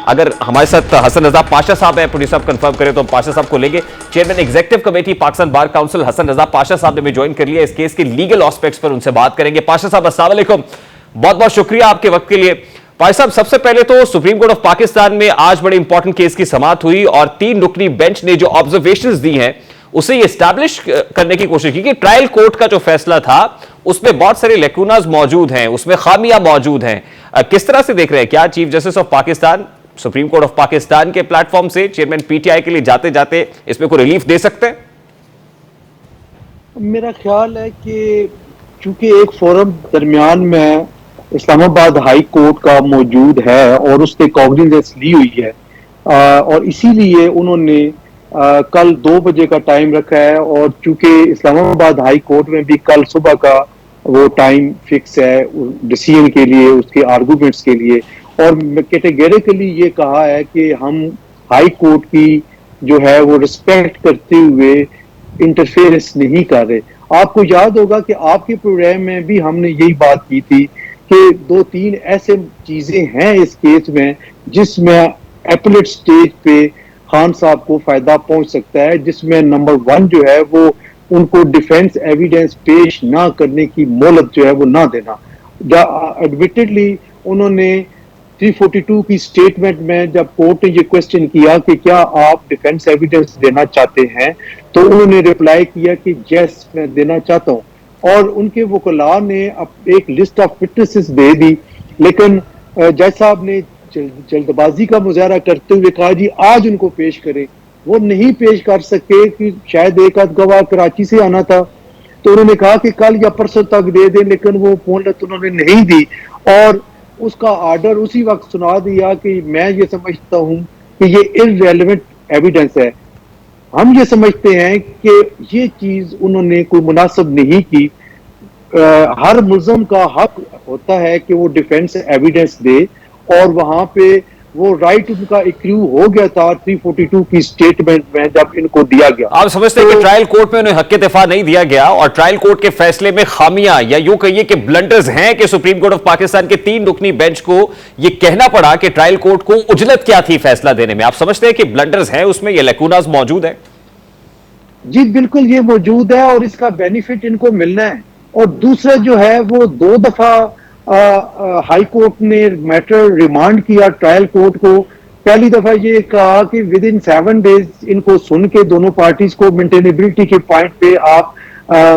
अगर हमारे साथ हसन रजा पाशा साहब हैं, प्रोड्यूसर साहब कंफर्म करें तो हम पाशा साहब को लेंगे। Chairman executive committee Pakistan Bar Council Hasan Raza Pasha साहब ने हमें ज्वाइन कर लिया। इस केस के लीगल एस्पेक्ट्स पर उनसे बात करेंगे। पाशा साहब अस्सलाम वालेकुम, बहुत बहुत शुक्रिया आपके वक्त के लिए। पाशा साहब, सबसे पहले तो सुप्रीम कोर्ट ऑफ पाकिस्तान में आज बड़े इंपॉर्टेंट केस की समाअत हुई और 3 रुकनी बेंच ने जो ऑब्जर्वेशंस दी हैं उसे ये एस्टैब्लिश करने की कोशिश की कि ट्रायल कोर्ट का जो फैसला था उसमें बहुत सारे लेकुनाज मौजूद हैं, उसमें खामियां मौजूद हैं। किस तरह से देख रहे हैं, क्या chief justice of Pakistan supreme court of Pakistan के प्लेटफॉर्म से चेयरमैन पीटीआई के लिए जाते जाते इसमें कोई रिलीफ दे सकते हैं? मेरा ख्याल है कि चूंकि एक फोरम दरमियान में इस्लामाबाद हाई कोर्ट का मौजूद है और उसने कॉग्निजेंस ली हुई है और इसीलिए उन्होंने कल 2 बजे का टाइम रखा है। और चूंकि इस्लामाबाद हाई कोर्ट में भी कल सुबह का वो टाइम फिक्स है डिसीजन के लिए, उसके आर्गूमेंट्स के लिए, और कैटेगोरिकली ये कहा है कि हम हाई कोर्ट की जो है वो रिस्पेक्ट करते हुए इंटरफेरेंस नहीं कर रहे। आपको याद होगा कि आपके प्रोग्राम में भी हमने यही बात की थी कि 2-3 ऐसे चीजें हैं इस केस में जिसमें एपलेट स्टेज पे खान साहब को फायदा पहुंच सकता है, जिसमें नंबर 1 जो है वो उनको डिफेंस एविडेंस पेश ना करने की मोहलत जो है वो ना देना। एडमिटेडली उन्होंने 342 की स्टेटमेंट में जब कोर्ट ने ये क्वेश्चन किया कि क्या आप डिफेंस एविडेंस देना चाहते हैं, तो उन्होंने रिप्लाई किया कि यस मैं देना चाहता हूं। और उनके वकला ने एक लिस्ट ऑफ विटनेसेस दे दी, लेकिन जज साहब ने जल्दबाजी का मुजाहरा करते हुए कहा जी आज उनको पेश करें। वो नहीं पेश कर सके कि शायद एक आध गवाह कराची से आना था, तो उन्होंने कहा कि कल या परसों तक दे दें, लेकिन वो मोहलत उन्होंने नहीं दी और उसका ऑर्डर उसी वक्त सुना दिया कि मैं ये समझता हूं कि ये इररेलेवेंट एविडेंस है। हम ये समझते हैं कि ये चीज उन्होंने कोई मुनासिब नहीं की। हर मुल्ज़म का हक होता है कि वो डिफेंस एविडेंस दे और वहां पे वो राइट उनका एक्रू हो गया था 342 की स्टेटमेंट में जब इनको दिया गया। आप समझते हैं कि ट्रायल कोर्ट में उन्हें हक दफा नहीं दिया गया और ट्रायल कोर्ट के फैसले में खामियां या यूं कहिए कि ब्लंडर्स हैं कि सुप्रीम कोर्ट ऑफ पाकिस्तान के 3 रुकनी बेंच को यह कहना पड़ा कि ट्रायल कोर्ट को उजलत क्या थी फैसला देने में? आप समझते हैं कि ब्लंडर्स हैं उसमें, ये लेकुनाज मौजूद है? जी बिल्कुल ये मौजूद है और इसका बेनिफिट इनको मिलना है। और दूसरा जो है वो 2 दफा हाई कोर्ट ने मैटर रिमांड किया ट्रायल कोर्ट को। पहली दफा ये कहा कि विद इन 7 डेज इनको सुन के दोनों पार्टीज को मेंटेनेबिलिटी के पॉइंट पे आप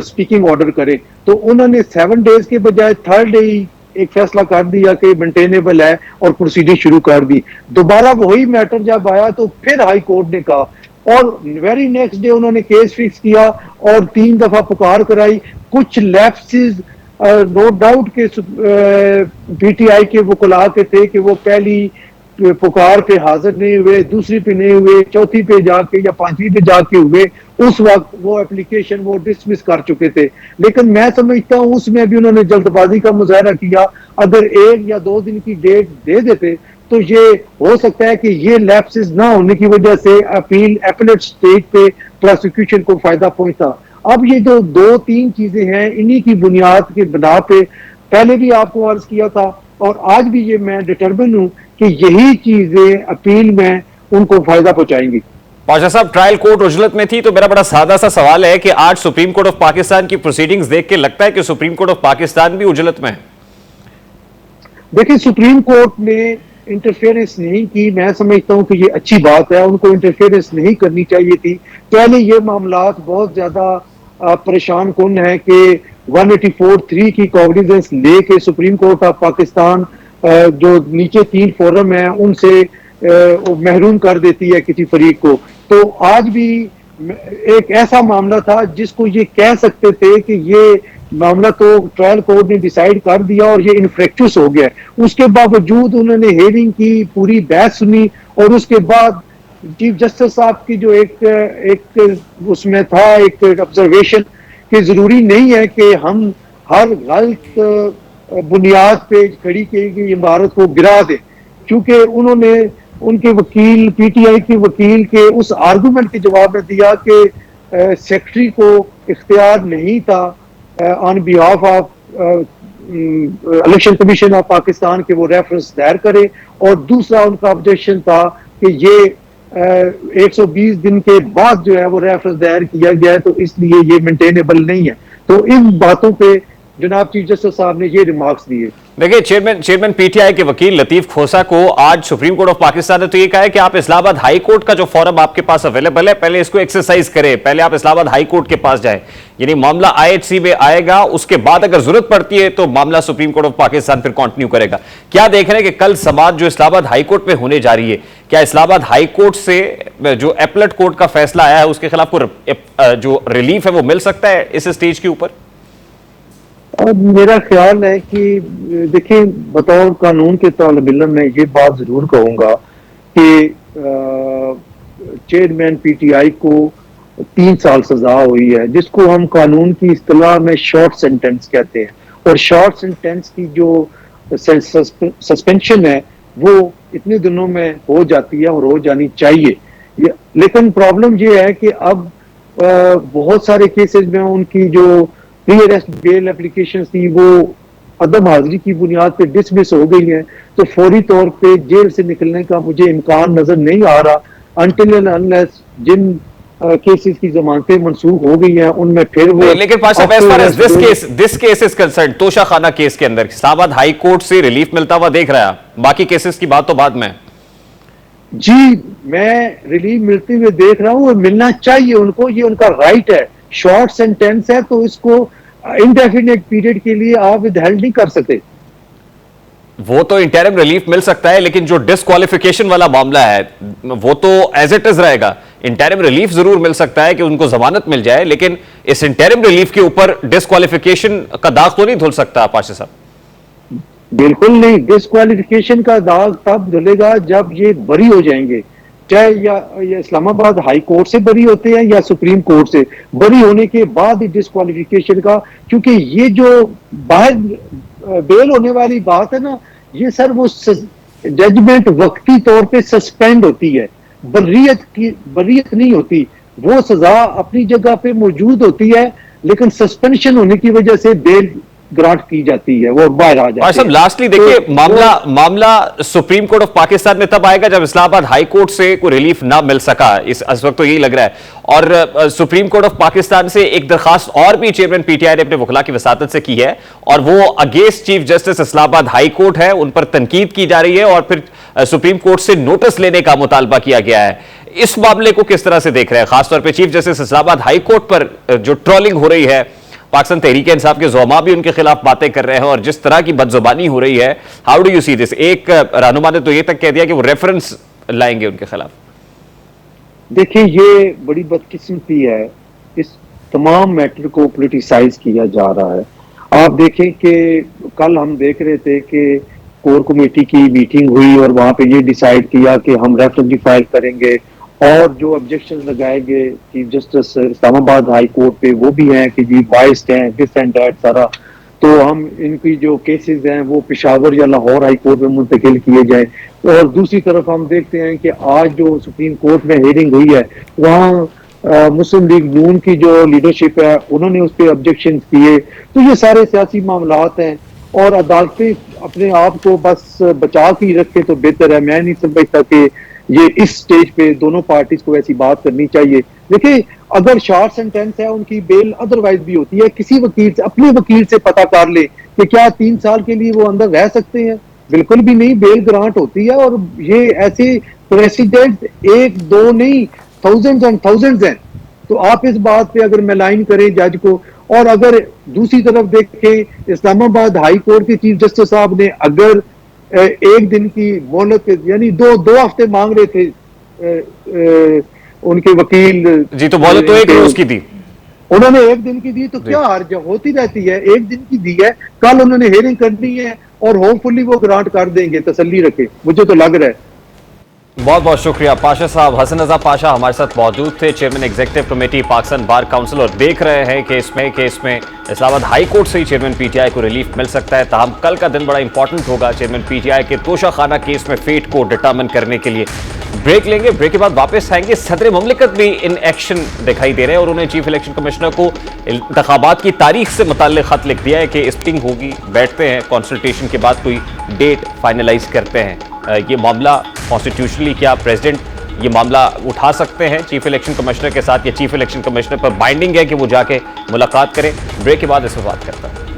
स्पीकिंग ऑर्डर करें, तो उन्होंने 7 डेज के बजाय 3rd डे ही एक फैसला कर दिया कि मेंटेनेबल है और प्रोसीडिंग शुरू कर दी। दोबारा वही मैटर जब आया तो फिर हाई कोर्ट ने कहा और वेरी नेक्स्ट डे उन्होंने केस फिक्स किया और 3 दफा पुकार कराई। कुछ लैप्सेस नो डाउट के पीटीआई के वकला के थे कि वो पहली पुकार पे हाजिर नहीं हुए, दूसरी पे नहीं हुए, चौथी पे जाके या 5वीं पे जाके हुए। उस वक्त वो एप्लीकेशन वो डिसमिस कर चुके थे, लेकिन मैं समझता हूं उसमें भी उन्होंने जल्दबाजी का मुजाहरा किया। अगर 1 या 2 दिन की डेट दे देते तो ये हो सकता है कि ये लैप्सेस ना होने की वजह से अपील एपलेट स्टेज पे प्रोसिक्यूशन को फायदा पहुंचता। अब ये जो 2-3 चीजें हैं इन्हीं की बुनियाद के बिना पे पहले भी आपको अर्ज किया था और आज भी ये मैं डिटरमिन हूं कि यही चीजें अपील में उनको फायदा पहुंचाएंगी। पाशा साहब, ट्रायल कोर्ट उजलत में थी तो मेरा बड़ा सादा सा सवाल है कि आज सुप्रीम कोर्ट ऑफ पाकिस्तान की प्रोसीडिंग्स देख के लगता है कि सुप्रीम कोर्ट ऑफ पाकिस्तान भी उजलत में है? देखिए सुप्रीम कोर्ट ने इंटरफेरेंस नहीं की। मैं समझता हूं कि ये अच्छी बात है, उनको इंटरफेरेंस नहीं करनी चाहिए थी। पहले ये मामला बहुत ज्यादा परेशान कुन है कि 184(3) की कॉग्निजेंस लेके सुप्रीम कोर्ट ऑफ पाकिस्तान जो नीचे 3 फोरम है उनसे महरूम कर देती है किसी फरीक को। तो आज भी एक ऐसा मामला था जिसको ये कह सकते थे कि ये मामला तो ट्रायल कोर्ट ने डिसाइड कर दिया और ये इनफ्रेक्चुअस हो गया। उसके बावजूद उन्होंने हेयरिंग की, पूरी बहस सुनी और उसके बाद चीफ जस्टिस साहब की जो एक उसमें था एक ऑब्जर्वेशन कि जरूरी नहीं है कि हम हर गलत बुनियाद पे खड़ी की इमारत को गिरा दें, क्योंकि उन्होंने उनके वकील पीटीआई के वकील के उस आर्गूमेंट के जवाब में दिया कि सेक्रेटरी को इख्तियार नहीं था on behalf of election commission of Pakistan के वो रेफरेंस दायर करे, और दूसरा उनका ऑब्जेक्शन था कि ये 120 दिन के बाद जो है वो रेफरेंस दायर किया गया है, तो इसलिए ये मेंटेनेबल नहीं है। तो इन बातों पे जनाब चीफ जस्टिस साहब ने ये रिमार्क्स दिए। देखिए, चेयरमैन पीटीआई के वकील लतीफ खोसा को आज सुप्रीम कोर्ट ऑफ पाकिस्तान ने तो ये कहा है कि आप इस्लामाबाद हाई कोर्ट का जो फॉरम आपके पास अवेलेबल है, पहले इसको एक्सरसाइज करें, पहले आप इस्लामाबाद हाई कोर्ट के पास जाएं। यानी मामला आईएचसी में आएगा, उसके बाद अगर जरूरत पड़ती है तो मामला सुप्रीम कोर्ट ऑफ पाकिस्तान फिर कंटिन्यू करेगा। क्या देख रहे हैं कि कल समाज जो इस्लामाबाद हाई कोर्ट में होने जा रही है, क्या इस्लामाबाद हाई कोर्ट से जो अपीलेट कोर्ट का फैसला आया है उसके खिलाफ कोई जो रिलीफ है वो मिल सकता है इस स्टेज के ऊपर? और मेरा ख्याल है कि देखिए, बतौर कानून के तालिब इल्म मैं ये बात जरूर कहूंगा कि चेयरमैन पीटीआई को 3 साल सजा हुई है, जिसको हम कानून की इस्तिलाह में शॉर्ट सेंटेंस कहते हैं, और शॉर्ट सेंटेंस की जो सस्पेंशन है वो इतने दिनों में हो जाती है और हो जानी चाहिए। लेकिन प्रॉब्लम ये है कि अब बहुत सारे केसेस में उनकी जो प्री अरेस्ट बेल एप्लीकेशन थी वो अदम हाजिरी की बुनियाद पे डिसमिस हो गई है, तो फौरी तौर पे जेल से निकलने का मुझे इम्कान नजर नहीं आ रहा अनटिल एंड अनलेस जिन केसेस की जमानतें मंसूख हो गई हैं उनमें फिर वो। लेकिन दिस केस इज कंसर्न, तोशा खाना केस के अंदर इस्लामाबाद हाई कोर्ट से रिलीफ मिलता हुआ देख रहा है, बाकी केसेस की बात तो बाद में। जी, मैं रिलीफ मिलते हुए देख रहा हूँ, मिलना चाहिए उनको, ये उनका राइट है। शॉर्ट सेंटेंस है तो इसको इंडेफिनिट पीरियड के लिए आप विदहेल्ड नहीं कर सकते। वो तो इंटरिम रिलीफ मिल सकता है, लेकिन जो डिस्क्वालिफिकेशन वाला मामला है वो तो एज इट इज रहेगा। इंटरिम रिलीफ जरूर मिल सकता है कि उनको जमानत मिल जाए, लेकिन इस इंटरिम रिलीफ के ऊपर डिस्क्वालिफिकेशन का दाग तो नहीं धुल सकता पाशा साहब? बिल्कुल नहीं, डिस्क्वालिफिकेशन का दाग तब धुलेगा जब ये बरी हो जाएंगे, चाहे या इस्लामाबाद हाई कोर्ट से बरी होते हैं या सुप्रीम कोर्ट से। बरी होने के बाद ही डिस्क्वालिफिकेशन का, क्योंकि ये जो बाहर बेल होने वाली बात है ना, ये सर वो जजमेंट वक्ती तौर पे सस्पेंड होती है, बर्रियत नहीं होती। वो सजा अपनी जगह पे मौजूद होती है, लेकिन सस्पेंशन होने की वजह से बेल ग्रांट की जाती है, वो बाहर आ जाती है। लास्टली देखिए, मामला सुप्रीम कोर्ट ऑफ पाकिस्तान में तब आएगा जब इस्लामाबाद हाई कोर्ट से कोई रिलीफ ना मिल सका, इस वक्त तो यही लग रहा है। और सुप्रीम कोर्ट ऑफ पाकिस्तान से एक दरखास्त और भी चेयरमैन पीटीआई ने अपने वकला की वसातत से की है, और वो against chief justice Islamabad high court है, उन पर तनकीद की जा रही है, और फिर सुप्रीम कोर्ट से नोटिस लेने का मुतालबा किया गया है। इस मामले को किस तरह से देख रहे हैं, खासतौर पर chief justice Islamabad high court पर जो ट्रोलिंग हो रही है, पाकिस्तान तहरीक इंसाफ के ज़ुमा भी उनके खिलाफ बातें कर रहे हैं, और जिस तरह की बदजुबानी हो रही है, how do you see this? एक रहनुमा ने तो ये तक कह दिया कि वो रेफरेंस लाएंगे उनके खिलाफ। देखिए, ये बड़ी बदकिस्मती है, इस तमाम मैटर को पॉलिटिसाइज किया जा रहा है। आप देखें कि कल हम देख रहे थे कि कोर कमेटी की मीटिंग हुई और वहां पे ये डिसाइड किया कि हम रेफरेंस फाइल करेंगे, और जो ऑब्जेक्शन लगाए गए chief justice Islamabad high court पे वो भी हैं कि जी बाइस्ड हैं, दिस एंड दैट सारा, तो हम इनकी जो केसेस हैं वो पेशावर या लाहौर हाई कोर्ट में मुंतकिल किए जाए। और दूसरी तरफ हम देखते हैं कि आज जो सुप्रीम कोर्ट में हियरिंग हुई है, वहाँ मुस्लिम लीग नून की जो लीडरशिप है उन्होंने उस पर ऑब्जेक्शन किए। तो ये सारे सियासी मामलात हैं, और अदालतें अपने आप को बस बचा के रखे तो बेहतर है। मैं नहीं समझता कि ये इस स्टेज पे दोनों पार्टीज को ऐसी बात करनी चाहिए। देखिए, अगर शॉर्ट सेंटेंस है, उनकी बेल अदरवाइज भी होती है, किसी वकील से, अपने वकील से पता कर ले कि क्या 3 साल के लिए वो अंदर रह सकते हैं। बिल्कुल भी नहीं, बेल ग्रांट होती है, और ये ऐसे प्रेसिडेंट 1-2 नहीं, थाउजेंड्स एंड थाउजेंड्स हैं। तो आप इस बात पे अगर मेलाइन करें जज को, और अगर दूसरी तरफ देखें इस्लामाबाद हाई कोर्ट के चीफ जस्टिस साहब ने अगर 1 दिन की मोहलत, यानी दो हफ्ते मांग रहे थे उनके वकील जी, तो मोहलत तो 1 रोज की दी, उन्होंने 1 दिन की दी, तो क्या हर्ज होती रहती है? 1 दिन की दी है, कल उन्होंने हियरिंग करनी है और होपफुली वो ग्रांट कर देंगे, तसल्ली रखे, मुझे तो लग रहा है। बहुत बहुत शुक्रिया पाशा साहब। हसन रजा पाशा हमारे साथ मौजूद थे, chairman executive committee Pakistan Bar council, और देख रहे हैं कि इसमें इस्लामाबाद हाई कोर्ट से ही चेयरमैन पीटीआई को रिलीफ मिल सकता है। ताहम कल का दिन बड़ा इंपॉर्टेंट होगा चेयरमैन पीटीआई के तोशा खाना केस में फेट को डिटर्मिन करने के लिए। ब्रेक लेंगे, ब्रेक के बाद वापस आएंगे। सदर मुमलिकत भी इन एक्शन दिखाई दे रहे हैं और उन्होंने चीफ इलेक्शन कमिश्नर को इंतखाबात की तारीख से मुताल्लिक खत लिख दिया है कि स्पिंग होगी, बैठते हैं, कंसल्टेशन के बाद कोई डेट फाइनलाइज करते हैं। ये मामला कॉन्स्टिट्यूशनली क्या प्रेसिडेंट ये मामला उठा सकते हैं चीफ इलेक्शन कमिश्नर के साथ, या चीफ इलेक्शन कमिश्नर पर बाइंडिंग है कि वो जाके मुलाकात करें? ब्रेक के बाद इस पर बात करता है।